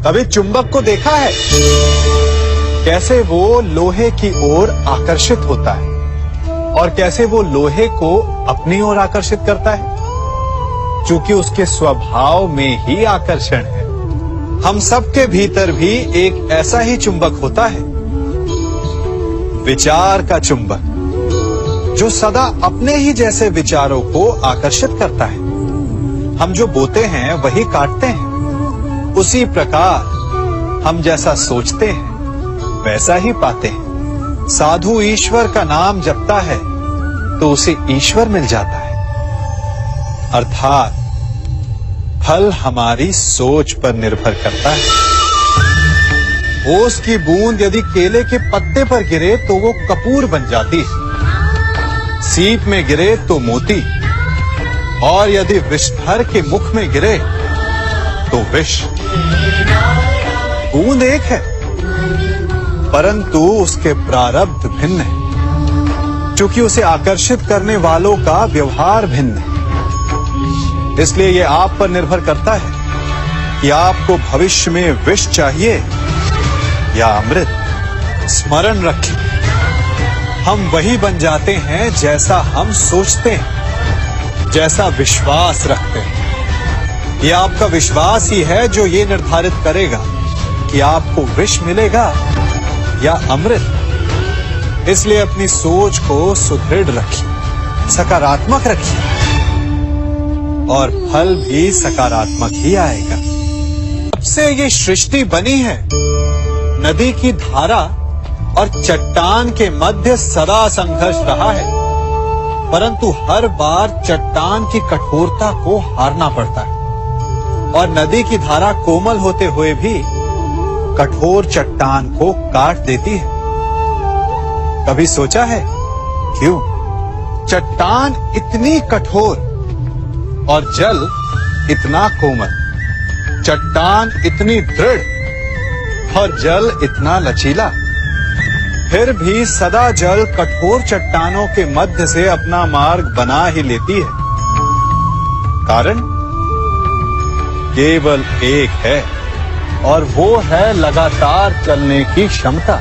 कभी चुंबक को देखा है? कैसे वो लोहे की ओर आकर्षित होता है और कैसे वो लोहे को अपनी ओर आकर्षित करता है, क्योंकि उसके स्वभाव में ही आकर्षण है। हम सबके भीतर भी एक ऐसा ही चुंबक होता है, विचार का चुंबक, जो सदा अपने ही जैसे विचारों को आकर्षित करता है। हम जो बोते हैं वही काटते हैं। उसी प्रकार हम जैसा सोचते हैं वैसा ही पाते हैं। साधु ईश्वर का नाम जपता है तो उसे ईश्वर मिल जाता है। अर्थात फल हमारी सोच पर निर्भर करता है। ओस की बूंद यदि केले के पत्ते पर गिरे तो वो कपूर बन जाती है, सीप में गिरे तो मोती, और यदि विषधर के मुख में गिरे तो विष। बूंद एक है, परंतु उसके प्रारब्ध भिन्न है, क्योंकि उसे आकर्षित करने वालों का व्यवहार भिन्न है। इसलिए यह आप पर निर्भर करता है कि आपको भविष्य में विष चाहिए या अमृत। स्मरण रखें, हम वही बन जाते हैं जैसा हम सोचते हैं, जैसा विश्वास रखते हैं। यह आपका विश्वास ही है जो ये निर्धारित करेगा कि आपको विष मिलेगा या अमृत। इसलिए अपनी सोच को सुदृढ़ रखिए, सकारात्मक रखिए, और फल भी सकारात्मक ही आएगा। जब से ये सृष्टि बनी है, नदी की धारा और चट्टान के मध्य सदा संघर्ष रहा है, परंतु हर बार चट्टान की कठोरता को हारना पड़ता है, और नदी की धारा कोमल होते हुए भी कठोर चट्टान को काट देती है। कभी सोचा है क्यों? चट्टान इतनी कठोर और जल इतना कोमल, चट्टान इतनी दृढ़ और जल इतना लचीला, फिर भी सदा जल कठोर चट्टानों के मध्य से अपना मार्ग बना ही लेती है। कारण केवल एक है, और वो है लगातार चलने की क्षमता।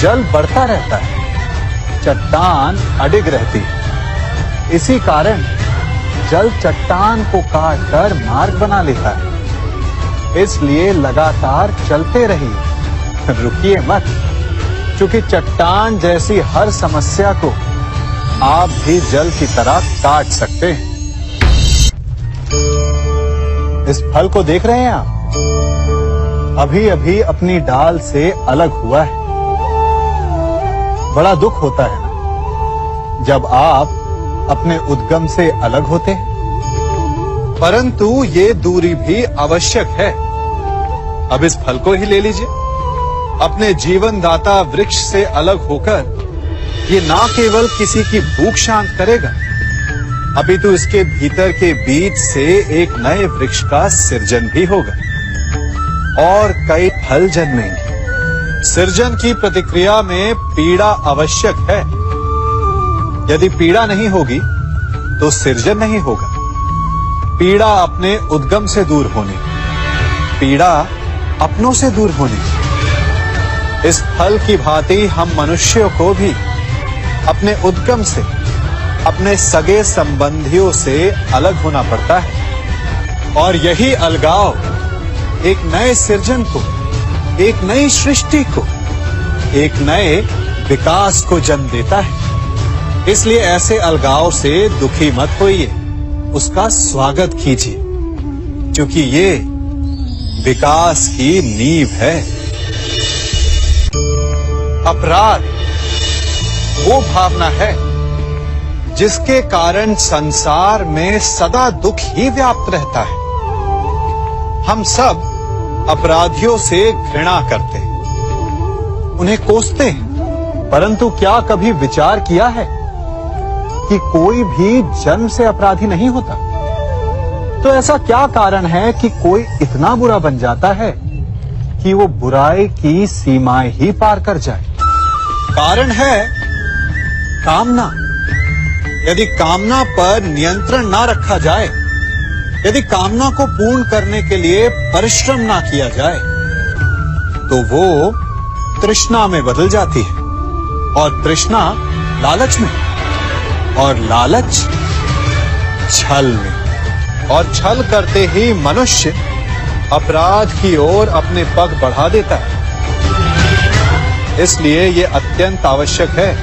जल बढ़ता रहता है, चट्टान अडिग रहती है। इसी कारण जल चट्टान को काटकर मार्ग बना लेता है। इसलिए लगातार चलते रहिए, रुकिए मत, क्योंकि चट्टान जैसी हर समस्या को आप भी जल की तरह काट सकते हैं। इस फल को देख रहे हैं आप? अभी अभी अपनी डाल से अलग हुआ है। बड़ा दुख होता है ना जब आप अपने उद्गम से अलग होते हैं, परंतु ये दूरी भी आवश्यक है। अब इस फल को ही ले लीजिए। अपने जीवनदाता वृक्ष से अलग होकर ये ना केवल किसी की भूख शांत करेगा, अभी तो इसके भीतर के बीज से एक नए वृक्ष का सृजन भी होगा और कई फल जन्मेंगे। सृजन की प्रतिक्रिया में पीड़ा आवश्यक है। यदि पीड़ा नहीं होगी तो सृजन नहीं होगा। पीड़ा अपने उद्गम से दूर होने, पीड़ा अपनों से दूर होने। इस फल की भांति हम मनुष्यों को भी अपने उद्गम से, अपने सगे संबंधियों से अलग होना पड़ता है, और यही अलगाव एक नए सृजन को, एक नई सृष्टि को, एक नए विकास को जन्म देता है। इसलिए ऐसे अलगाव से दुखी मत होइए, उसका स्वागत कीजिए, क्योंकि ये विकास की नींव है। अपराध वो भावना है जिसके कारण संसार में सदा दुख ही व्याप्त रहता है। हम सब अपराधियों से घृणा करते हैं, उन्हें कोसते हैं, परंतु क्या कभी विचार किया है कि कोई भी जन्म से अपराधी नहीं होता? तो ऐसा क्या कारण है कि कोई इतना बुरा बन जाता है कि वो बुराई की सीमाएं ही पार कर जाए? कारण है कामना। यदि कामना पर नियंत्रण ना रखा जाए यदि कामना को पूर्ण करने के लिए परिश्रम ना किया जाए तो वो तृष्णा में बदल जाती है, और तृष्णा लालच में, और लालच छल में, और छल करते ही मनुष्य अपराध की ओर अपने पग बढ़ा देता है। इसलिए ये अत्यंत आवश्यक है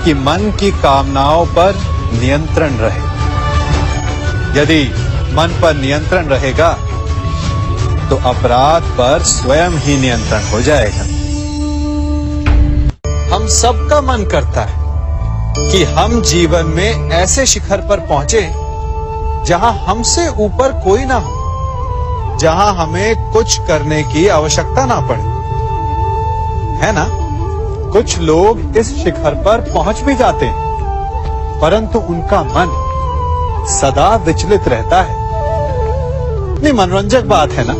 कि मन की कामनाओं पर नियंत्रण रहे। यदि मन पर नियंत्रण रहेगा तो अपराध पर स्वयं ही नियंत्रण हो जाएगा। हम सबका मन करता है कि हम जीवन में ऐसे शिखर पर पहुंचे जहां हमसे ऊपर कोई ना हो, जहां हमें कुछ करने की आवश्यकता ना पड़े, है ना? कुछ लोग इस शिखर पर पहुंच भी जाते हैं, परंतु उनका मन सदा विचलित रहता है। इतनी मनोरंजक बात है ना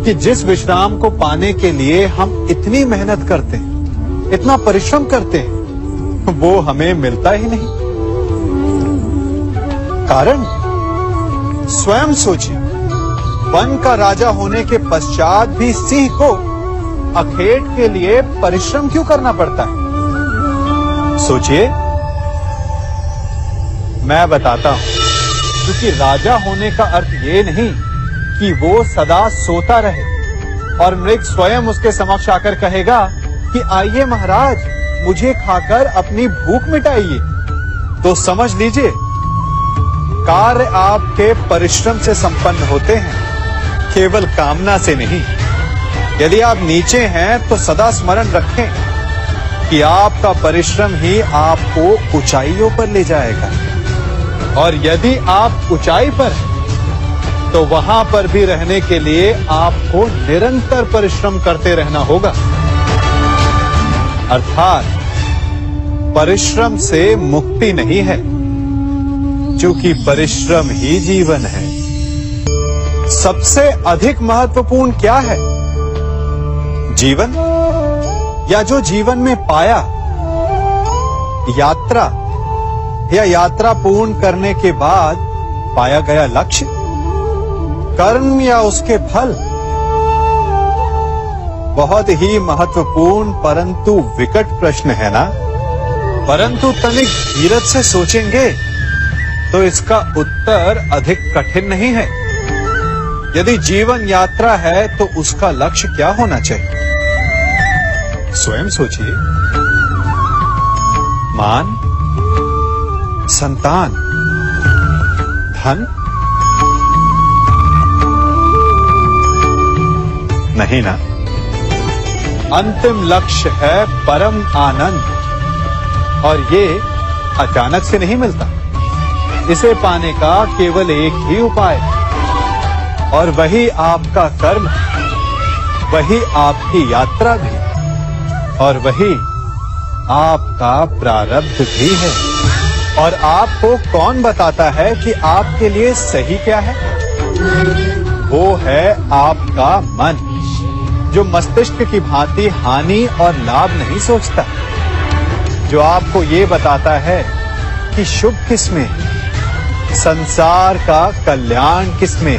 कि जिस विश्राम को पाने के लिए हम इतनी मेहनत करते हैं, इतना परिश्रम करते हैं, वो हमें मिलता ही नहीं। कारण स्वयं सोचिए, वन का राजा होने के पश्चात भी सिंह को अखेट के लिए परिश्रम क्यों करना पड़ता है? सोचिए। मैं बताता हूं, क्योंकि राजा होने का अर्थ ये नहीं कि वो सदा सोता रहे और मृग स्वयं उसके समक्ष आकर कहेगा कि आइए महाराज, मुझे खाकर अपनी भूख मिटाइए। तो समझ लीजिए, कार्य आपके परिश्रम से संपन्न होते हैं, केवल कामना से नहीं। यदि आप नीचे हैं तो सदा स्मरण रखें कि आपका परिश्रम ही आपको ऊंचाइयों पर ले जाएगा, और यदि आप ऊंचाई पर हैं तो वहां पर भी रहने के लिए आपको निरंतर परिश्रम करते रहना होगा। अर्थात परिश्रम से मुक्ति नहीं है, क्योंकि परिश्रम ही जीवन है। सबसे अधिक महत्वपूर्ण क्या है? जीवन, या जो जीवन में पाया, यात्रा, या यात्रा पूर्ण करने के बाद पाया गया लक्ष्य, कर्म या उसके फल? बहुत ही महत्वपूर्ण परंतु विकट प्रश्न है ना? परंतु तनिक धीरज से सोचेंगे तो इसका उत्तर अधिक कठिन नहीं है। यदि जीवन यात्रा है तो उसका लक्ष्य क्या होना चाहिए? स्वयं सोचिए। मान, संतान, धन? नहीं ना। अंतिम लक्ष्य है परम आनंद, और ये अचानक से नहीं मिलता। इसे पाने का केवल एक ही उपाय है, और वही आपका कर्म है, वही आपकी यात्रा भी, और वही आपका प्रारब्ध भी है। और आपको कौन बताता है कि आपके लिए सही क्या है? वो है आपका मन, जो मस्तिष्क की भांति हानि और लाभ नहीं सोचता, जो आपको ये बताता है कि शुभ किसमें, संसार का कल्याण किसमें,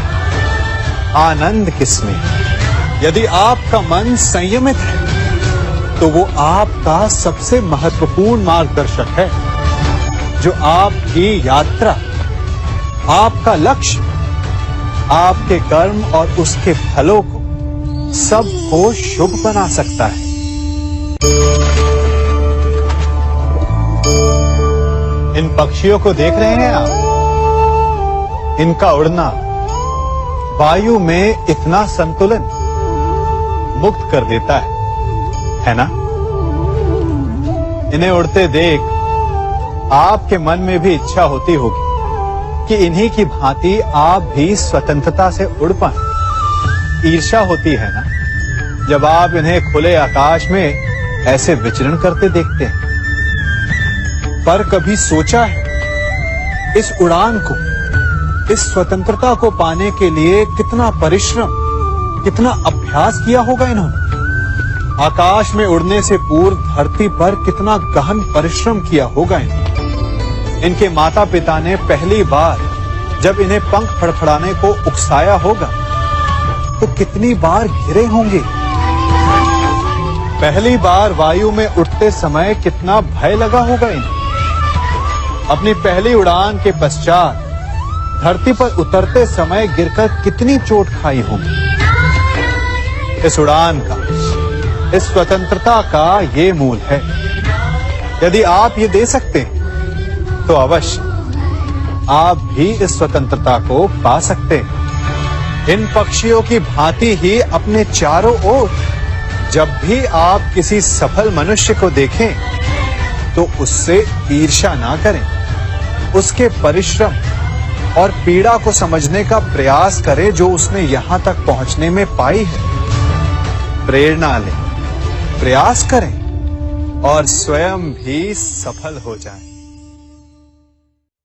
आनंद किसमें। यदि आपका मन संयमित है तो वो आपका सबसे महत्वपूर्ण मार्गदर्शक है, जो आपकी यात्रा, आपका लक्ष्य, आपके कर्म और उसके फलों को सबको शुभ बना सकता है। इन पक्षियों को देख रहे हैं आप? इनका उड़ना वायु में इतना संतुलन मुक्त कर देता है ना? इन्हें उड़ते देख आपके मन में भी इच्छा होती होगी कि इन्हीं की भांति आप भी स्वतंत्रता से उड़ पाएं। ईर्ष्या होती है ना, जब आप इन्हें खुले आकाश में ऐसे विचरण करते देखते हैं। पर कभी सोचा है इस उड़ान को, इस स्वतंत्रता को पाने के लिए कितना परिश्रम, कितना अभ्यास किया होगा इन्होंने? आकाश में उड़ने से पूर्व धरती पर कितना गहन परिश्रम किया होगा इन्होंने। इनके माता पिता ने पहली बार जब इन्हें पंख फड़फड़ाने को उकसाया होगा तो कितनी बार घिरे होंगे। पहली बार वायु में उड़ते समय कितना भय लगा होगा इन्हें। अपनी पहली उड़ान के पश्चात धरती पर उतरते समय गिरकर कितनी चोट खाई होगी। इस उड़ान का, इस स्वतंत्रता का ये मूल है। यदि आप ये दे सकते हैं तो अवश्य आप भी इस स्वतंत्रता को पा सकते हैं। इन पक्षियों की भांति ही अपने चारों ओर जब भी आप किसी सफल मनुष्य को देखें तो उससे ईर्ष्या ना करें। उसके परिश्रम और पीड़ा को समझने का प्रयास करें जो उसने यहां तक पहुंचने में पाई है। प्रेरणा लें, प्रयास करें और स्वयं भी सफल हो जाएं।